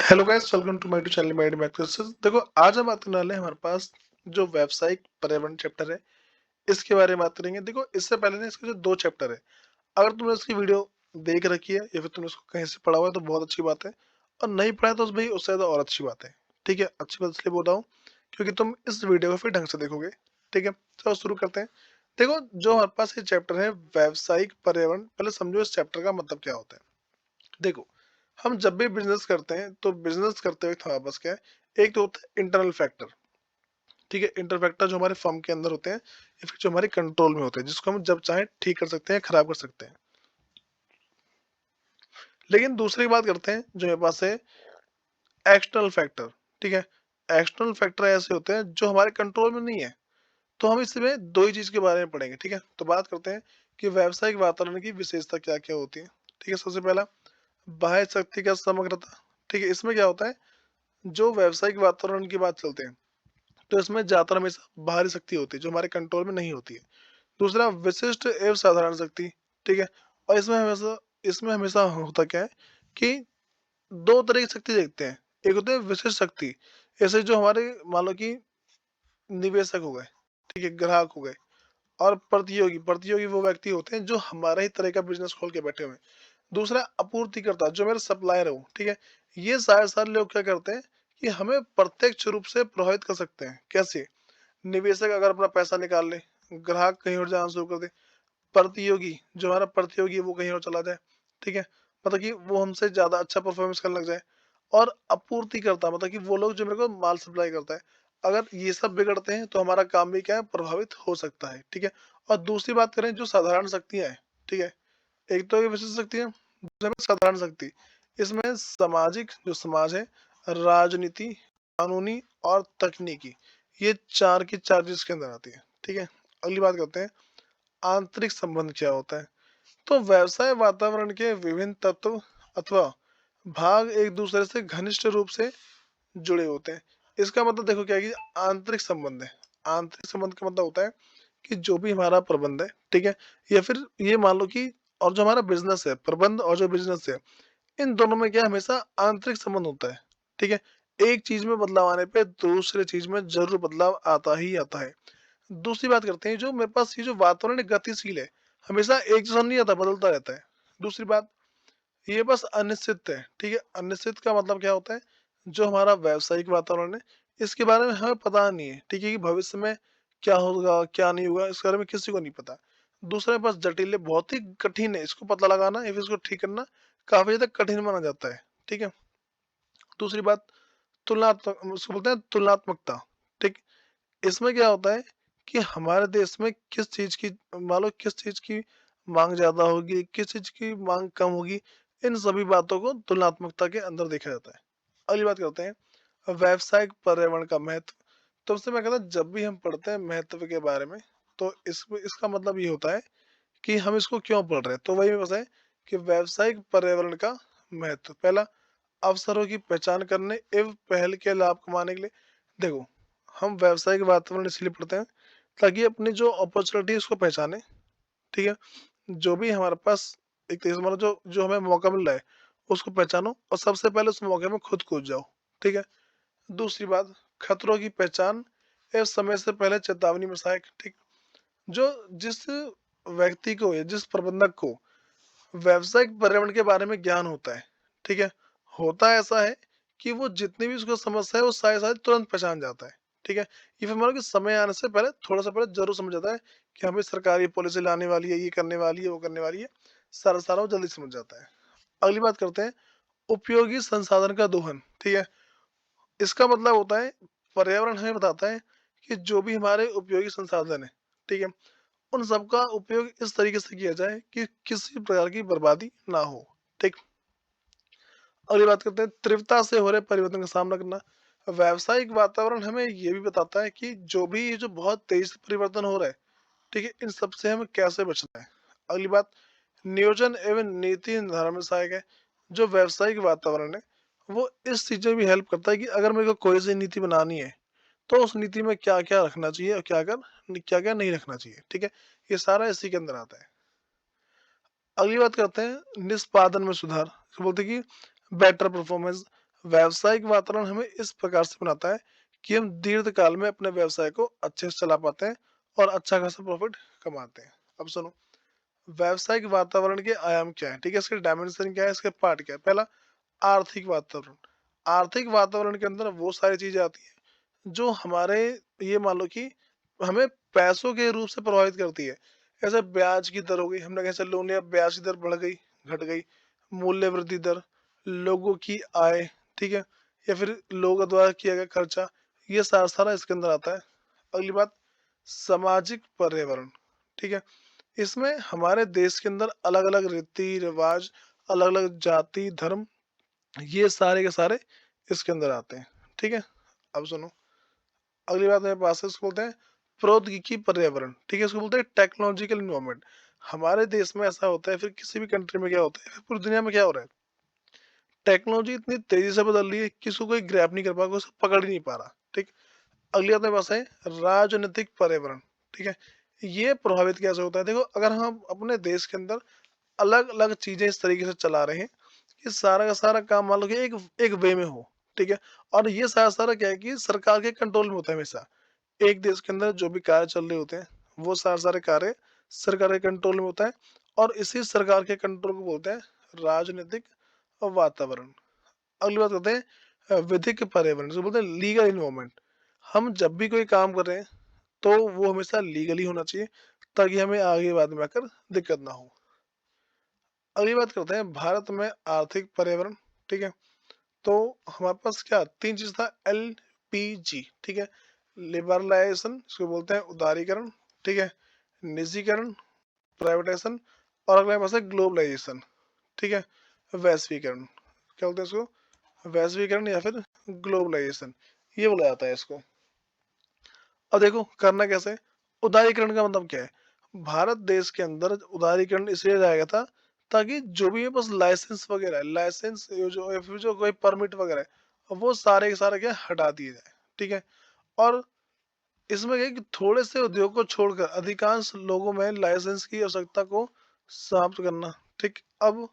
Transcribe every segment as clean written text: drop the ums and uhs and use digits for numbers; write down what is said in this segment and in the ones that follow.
Hello guys, welcome to my channel my maxes. देखो, आज हम बात करने वाले हैं हमारे पास जो व्यावसायिक पर्यावरण चैप्टर है, इसके बारे में बात करेंगे। देखो, इससे पहले ना इसके जो 2 चैप्टर है, अगर तुमने इसकी वीडियो देख रखी है या फिर तुमने इसको कहीं से पढ़ा हुआ है तो बहुत अच्छी बात है, और नहीं पढ़ा है तो भाई उससे ज़्यादा और अच्छी बात है। ठीक है? अच्छी बात इसलिए बोल रहा हूँ क्योंकि तुम इस वीडियो को फिर ढंग से देखोगे। ठीक है? चलो शुरू करते हैं। देखो, जो हमारे पास ये चैप्टर है व्यावसायिक पर्यावरण, पहले समझो इस चैप्टर का मतलब क्या होता है। देखो, हम जब भी बिजनेस करते हैं तो बिजनेस करते वक्त हमारे पास क्या है, एक तो होता है इंटरनल फैक्टर। ठीक है? इंटर फैक्टर जो हमारे फर्म के अंदर होते हैं या फिर जो हमारे कंट्रोल में होते हैं, जिसको हम जब चाहे ठीक कर सकते हैं, खराब कर सकते हैं। लेकिन दूसरी बात करते हैं जो मेरे पास है एक्सटर्नल फैक्टर। ठीक है? एक्सटर्नल फैक्टर ऐसे होते हैं जो हमारे कंट्रोल में नहीं है। तो हम इसमें दो ही चीज के बारे में पढ़ेंगे। ठीक है? तो बात करते हैं कि व्यावसायिक वातावरण की विशेषता क्या क्या होती है। ठीक है? सबसे पहला, बाह्य शक्ति का समग्रता। ठीक है? इसमें क्या होता है, जो व्यावसायिक वातावरण की बात चलते हैं तो इसमें ज्यादातर हमेशा बाहरी शक्ति होती है जो हमारे कंट्रोल में नहीं होती है। दूसरा, विशिष्ट एवं साधारण शक्ति। ठीक है? और इसमें हमेशा होता क्या है कि दो तरह की शक्ति देखते हैं। एक होते हैं विशिष्ट शक्ति, ऐसे जो हमारे मान लो कि निवेशक हो गए, ठीक है, ग्राहक हो गए। और प्रतियोगी प्रतियोगी वो व्यक्ति होते हैं जो हमारा ही तरह का बिजनेस खोल के बैठे हुए हैं। दूसरा, आपूर्तिकर्ता, जो मेरा सप्लायर है वो। ठीक है? ये सारे लोग क्या करते हैं कि हमें प्रत्यक्ष रूप से प्रभावित कर सकते हैं। कैसे? निवेशक अगर अपना पैसा निकाल ले, ग्राहक कहीं और जाना शुरू कर दे, प्रतियोगी जो हमारा प्रतियोगी है वो कहीं और चला जाए। ठीक है? मतलब कि वो हमसे ज्यादा अच्छा परफॉर्मेंस करने लग जाए। और आपूर्ति करता मतलब कि वो लोग जो मेरे को माल सप्लाई करता है, अगर ये सब बिगड़ते हैं तो हमारा काम भी क्या है, प्रभावित हो सकता है। ठीक है? और दूसरी बात करें जो साधारण शक्तियां हैं। ठीक है? एक तो ये विशिष्ट शक्ति है, दूसरे में साधारण शक्ति। इसमें सामाजिक जो समाज है, राजनीति, कानूनी और तकनीकी, ये चार की चार चीज के अंदर आती है। ठीक है? अगली बात करते हैं, आंतरिक संबंध क्या होता है। तो व्यवसाय वातावरण के विभिन्न तत्व अथवा भाग एक दूसरे से घनिष्ठ रूप से जुड़े होते हैं। इसका मतलब देखो क्या है कि आंतरिक संबंध है। आंतरिक संबंध का मतलब होता है कि जो भी हमारा प्रबंध है, ठीक है, या फिर ये मान लो कि और जो हमारा बिजनेस है, प्रबंध और जो बिजनेस है, इन दोनों में क्या हमेशा आंतरिक संबंध होता है। ठीक है? एक चीज में बदलाव आने पे दूसरे चीज में जरूर बदलाव आता ही आता है। दूसरी बात करते हैं, जो मेरे पास ये जो वातावरण गतिशील है, हमेशा एक जैसा नहीं आता, बदलता रहता है। दूसरी बात, ये बस अनिश्चित है। ठीक है? अनिश्चित का मतलब क्या होता है, जो हमारा व्यावसायिक वातावरण है, इसके बारे में हमें पता नहीं है। ठीक है? कि भविष्य में क्या होगा क्या नहीं होगा, इस बारे में किसी को नहीं पता। दूसरा, बस जटिल है, बहुत ही कठिन है, इसको पता लगाना या फिर इसको ठीक करना काफी ज्यादा कठिन माना जाता है। ठीक है? दूसरी बात, तुलनात्मक, उसको बोलते हैं तुलनात्मकता। ठीक? इसमें क्या होता है कि हमारे देश में किस चीज की, मान लो किस चीज की मांग ज्यादा होगी, किस चीज की मांग कम होगी, इन सभी बातों को तुलनात्मकता के अंदर देखा जाता है। अगली बात करते हैं, व्यावसायिक पर्यावरण का महत्व। तो उससे मैं कहता हूँ, जब भी हम पढ़ते हैं महत्व के बारे में, तो इसका मतलब ये होता है कि हम इसको क्यों पढ़ रहे हैं। तो वही मेरे पास है कि व्यावसायिक पर्यावरण का महत्व, पहला, अवसरों की पहचान करने एवं पहल के लाभ कमाने के लिए। देखो, हम व्यावसायिक वातावरण इसलिए पढ़ते हैं ताकि अपनी जो अपॉर्चुनिटी है उसको पहचाने। ठीक है? जो भी हमारे पास एक तरीके से हमारा जो जो हमें मौका मिल रहा है, उसको पहचानो और सबसे पहले उस मौके में खुद कूद जाओ। ठीक है? दूसरी बात, खतरों की पहचान एवं समय से पहले चेतावनी में सहायक। ठीक? जो जिस व्यक्ति को या जिस प्रबंधक को व्यावसायिक पर्यावरण के बारे में ज्ञान होता है, ठीक है, होता ऐसा है कि वो जितनी भी उसको समस्या है वो सारे सारे तुरंत पहचान जाता है। ठीक है? ये फिर मानो कि समय आने से पहले, थोड़ा सा पहले जरूर समझ जाता है कि हमें सरकार ये पॉलिसी लाने वाली है, ये करने वाली है, वो करने वाली है। सारा सारा वो जल्दी समझ जाता है। अगली बात करते हैं, उपयोगी संसाधन का दोहन। ठीक है? इसका मतलब होता है, पर्यावरण हमें बताता है कि जो भी हमारे उपयोगी संसाधन है, ठीक है, उन सबका उपयोग इस तरीके से किया जाए कि किसी प्रकार की बर्बादी ना हो। ठीक? अगली बात करते हैं, तीव्रता से हो रहे परिवर्तन का सामना करना। व्यावसायिक वातावरण हमें ये भी बताता है कि जो भी ये जो बहुत तेजी से परिवर्तन हो रहा है, ठीक है, इन सब से हमें कैसे बचना है। अगली बात, नियोजन एवं नीति निर्धारण में सहायक है। जो व्यावसायिक वातावरण है, वो इस चीज में भी हेल्प करता है कि अगर मेरे को कोई सी नीति बनानी है तो उस नीति में क्या क्या रखना चाहिए और क्या क्या नहीं रखना चाहिए। ठीक है? ये सारा इसी के अंदर आता है। अगली बात करते हैं, निष्पादन में सुधार। इसको बोलते हैं कि बेटर परफॉर्मेंस। व्यावसायिक वातावरण हमें इस प्रकार से बनाता है कि हम दीर्घकाल में अपने व्यवसाय को अच्छे से चला पाते हैं और अच्छा खासा प्रॉफिट कमाते हैं। अब सुनो, व्यावसायिक वातावरण के आयाम क्या है, ठीक है, इसके डायमेंशन क्या है, इसके पार्ट क्या है। पहला, आर्थिक वातावरण। आर्थिक वातावरण के अंदर वो सारी चीजें आती हैं जो हमारे, ये मान लो कि हमें पैसों के रूप से प्रभावित करती है। जैसे ब्याज की दर हो गई, हमने कैसे लोन लिया, ब्याज की दर बढ़ गई, घट गई। मूल्य वृद्धि दर, लोगों की आय, ठीक है, या फिर लोगों द्वारा किया गया खर्चा, ये सारा सारा इसके अंदर आता है। अगली बात, सामाजिक पर्यावरण, ठीक है, इसमें हमारे देश के अंदर अलग अलग रीति रिवाज, अलग अलग जाति धर्म, ये सारे के सारे इसके अंदर आते हैं, ठीक है। अब सुनो, अगली बात मेरे पास है, इसको बोलते हैं प्रौद्योगिकी पर्यावरण, ठीक है, इसको बोलते हैं टेक्नोलॉजिकल इन्वायरमेंट। हमारे देश में ऐसा होता है, फिर किसी भी कंट्री में क्या होता है, फिर पूरी दुनिया में क्या हो रहा है, टेक्नोलॉजी इतनी तेजी से बदल रही है कि इसको कोई ग्रैब नहीं कर पा, कोई उसको पकड़ ही नहीं पा रहा, ठीक। अगली बात मेरे पास है राजनीतिक पर्यावरण, ठीक है, ये प्रभावित कैसे होता है। देखो, अगर हम अपने देश के अंदर अलग अलग चीजें इस तरीके से चला रहे हैं कि सारा का सारा काम मान लो कि एक एक वे में हो, ठीक है, और ये सारा सारा क्या है कि सरकार के कंट्रोल में होता है हमेशा। एक देश के अंदर जो भी कार्य चल रहे होते हैं, वो सारे सारे कार्य सरकार के कंट्रोल में होता है, और इसी सरकार के कंट्रोल को बोलते हैं राजनीतिक वातावरण। अगली बात करते हैं विधिक पर्यावरण, जिसको बोलते हैं लीगल इन्वायरमेंट। हम जब भी कोई काम कर रहे हैं तो वो हमेशा लीगली होना चाहिए, ताकि हमें आगे बाद में आकर दिक्कत ना हो। अगली बात करते हैं भारत में आर्थिक पर्यावरण, ठीक है। तो हमारे पास क्या तीन चीज था, LPG, ठीक है, लिबरलाइजेशन, इसको बोलते हैं उदारीकरण, ठीक है, निजीकरण, प्राइवेटाइजेशन, और अगला हमारे पास है ग्लोबलाइजेशन, ठीक है, वैश्वीकरण। क्या बोलते हैं इसको, वैश्वीकरण या फिर ग्लोबलाइजेशन, ये बोला जाता है इसको। अब देखो करना कैसे, उदारीकरण का मतलब क्या है। भारत देश के अंदर उदारीकरण इसलिए लाया गया था ताकि जो भी है बस लाइसेंस वगैरह है, लाइसेंस जो या फिर जो कोई परमिट वगैरह है, वो सारे के सारे क्या हटा दिए जाए, ठीक है। और इसमें क्या है कि थोड़े से उद्योग को छोड़कर अधिकांश लोगों में लाइसेंस की आवश्यकता को समाप्त करना, ठीक। अब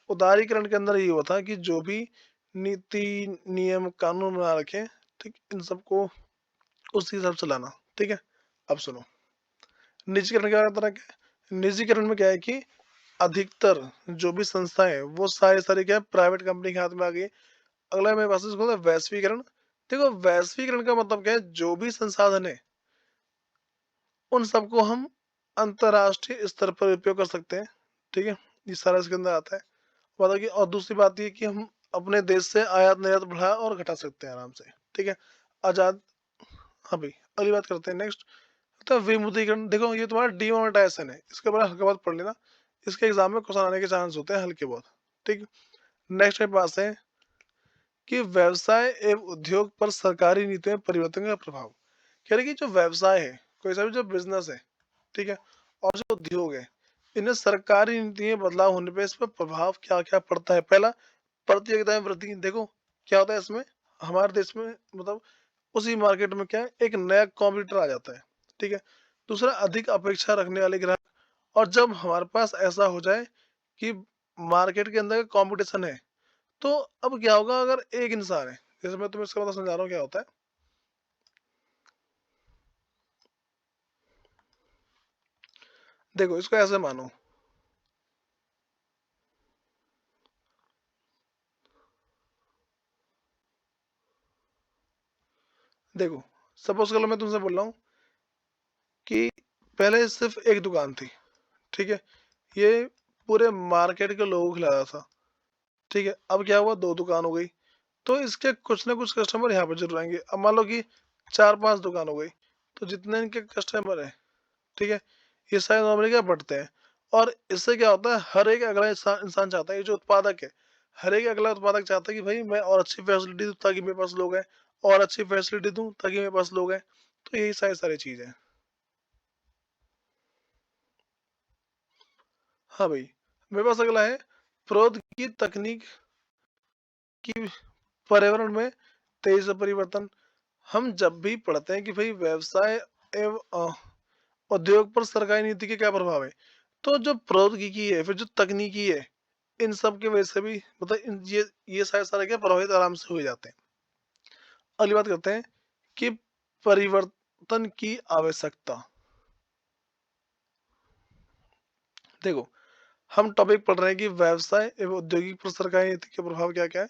उदारीकरण के अंदर ये हुआ था कि जो भी नीति नियम कानून बना रखे, ठीक, इन सबको उसी हिसाब से लाना, ठीक है। अब सुनो, निजीकरण क्या तरह क्या, निजीकरण में क्या है कि अधिकतर जो भी संस्थाएं हैं वो सारे सारे क्या है प्राइवेट कंपनी के हाथ में आ गई। अगला मेरे पास इसको वैश्वीकरण। देखो, वैश्वीकरण का मतलब क्या है, जो भी संसाधन है उन सबको हम अंतर्राष्ट्रीय स्तर पर उपयोग कर सकते हैं, ठीक है, ये सारा इसके अंदर आता है। मतलब कि और दूसरी बात ये कि हम अपने देश से आयात निर्यात बढ़ा और घटा सकते हैं आराम से, ठीक है, आजाद। हाँ भाई, अगली बात करते हैं नेक्स्ट, तो विमुद्रीकरण। देखो, ये तुम्हारा डीमोनेटाइजेशन है, इसके बारे में हल्का बहुत पढ़ लेना, इसके एग्जाम में क्वेश्चन आने के चांस होते हैं हल्के बहुत, ठीक। नेक्स्ट मेरे पास है कि व्यवसाय एवं उद्योग पर सरकारी नीतियों में परिवर्तन का प्रभाव। कह रहे कि जो व्यवसाय है, कोई सा भी जो बिजनेस है, ठीक है, और जो उद्योग है, इन्हें सरकारी नीतियों में बदलाव होने पे इस पर प्रभाव क्या क्या पड़ता है। पहला, प्रतियोगिता में वृद्धि। देखो क्या होता है इसमें, हमारे देश में मतलब उसी मार्केट में क्या है, एक नया कॉम्पिटिटर आ जाता है, ठीक है। दूसरा, अधिक अपेक्षा रखने वाले ग्राहक। और जब हमारे पास ऐसा हो जाए कि मार्केट के अंदर कंपटीशन है, तो अब क्या होगा, अगर एक इंसान है, जैसे मैं तुम्हें इसका मतलब समझा रहा हूँ क्या होता है। देखो, इसको ऐसे मानो, देखो सपोज कर लो मैं तुमसे बोल रहा हूँ कि पहले सिर्फ एक दुकान थी, ठीक है, ये पूरे मार्केट के लोगों को खिलाता था, ठीक है। अब क्या हुआ, दो दुकान हो गई, तो इसके कुछ ना कुछ कस्टमर यहाँ पे जरूर आएंगे। अब मान लो कि चार पांच दुकान हो गई, तो जितने इनके कस्टमर है, ठीक है, ये सारे नॉर्मली क्या बढ़ते हैं। और इससे क्या होता है, हर एक अगला इंसान इंसान चाहता है, ये जो उत्पादक है, हर एक अगला उत्पादक चाहता है कि भाई मैं और अच्छी फैसिलिटी दूं ताकि मेरे पास लोग हैं, और अच्छी फैसिलिटी दूं ताकि मेरे पास लोग हैं। तो यही सारी सारी चीज है। हाँ भाई, मेरे पास अगला है प्रौद्योगिकी तकनीक की पर्यावरण में तेजी से परिवर्तन। हम जब भी पढ़ते हैं कि भाई व्यवसाय एवं उद्योग पर सरकारी नीति के क्या प्रभाव है, तो जो प्रौद्योगिकी है, फिर जो तकनीकी है, इन सब की वजह से भी मतलब ये सारे क्या प्रभावित आराम से हो जाते हैं। अगली बात करते हैं कि परिवर्तन की आवश्यकता। देखो, हम टॉपिक पढ़ रहे हैं कि व्यवसाय एवं औद्योगिक पर सरकारी नीति के प्रभाव क्या-क्या है।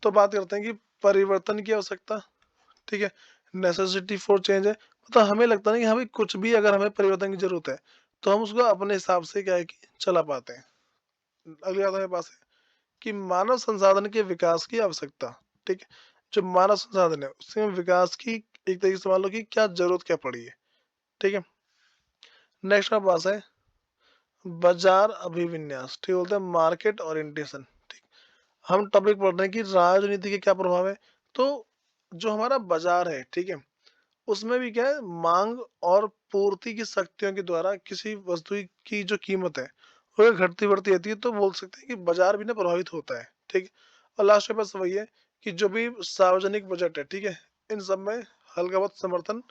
तो बात करते हैं कि परिवर्तन की आवश्यकता, ठीक है? नेसेसिटी फॉर चेंज है। मतलब हमें लगता है ना कि हमें कुछ भी अगर हमें परिवर्तन की ज़रूरत है, तो हम उसको अपने हिसाब से क्या है कि चला पाते हैं। अगली बात हमारे पास है कि मानव संसाधन के विकास की आवश्यकता, ठीक है? जो मानव संसाधन है, उसमें विकास की एक तरीके से मान लो कि क्या ज़रूरत क्या पड़ी है, ठीक है? नेक्स्ट हमारे पास है बाज़ार अभिविन्यास, ठीक बोलते हैं मार्केट ओरिएंटेशन, ठीक? हम टॉपिक पढ़ रहे हैं कि राजनीति के क्या प्रभाव है। तो जो हमारा बाज़ार है, ठीक है? उसमें भी क्या है माँग और पूर्ति की शक्तियों के द्वारा किसी वस्तु की जो कीमत है, वो घटती-बढ़ती रहती है, तो बोल सकते हैं कि बाज़ार भी ना प्रभावित होता है, ठीक? और लास्ट में बस वही है कि जो भी सार्वजनिक बजट है, ठीक है? इन सब में हल्का बहुत समर्थन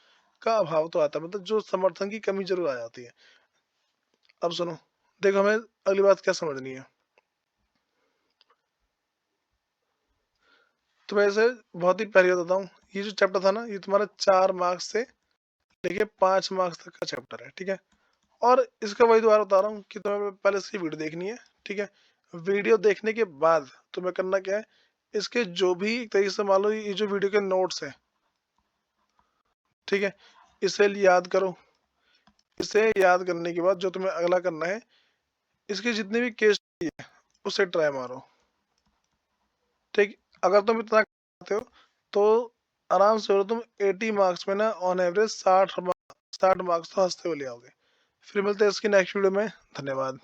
का अभाव तो आता है, मतलब जो समर्थन की कमी ज़रूर आ जाती है। अब सुनो, देखो हमें अगली बात क्या समझनी है। तो मैं इसे बहुत ही प्यारी बताता हूँ, ये जो चैप्टर था ना, ये तुम्हारा 4 मार्क्स से लेके 5 मार्क्स तक का चैप्टर है, ठीक है? और इसका वही दोबारा बता रहा हूँ कि तुम्हें पहले इसकी वीडियो देखनी है, ठीक है? वीडियो देखने के बाद तुम्हें करना क्या है, इसके जो भी एक तरीके से मान लो ये जो वीडियो के नोट्स हैं, ठीक है? इसे याद करो, इसे याद करने के बाद जो तुम्हें अगला करना है, इसके जितने भी केस है, उसे ट्राई मारो, ठीक? अगर तुम इतना करते हो, तो आराम से हो तुम 80 मार्क्स में ना ऑन एवरेज 60 मार्क्स तो हँसते हुए ले आओगे। फिर मिलते हैं इसकी नेक्स्ट वीडियो में, धन्यवाद।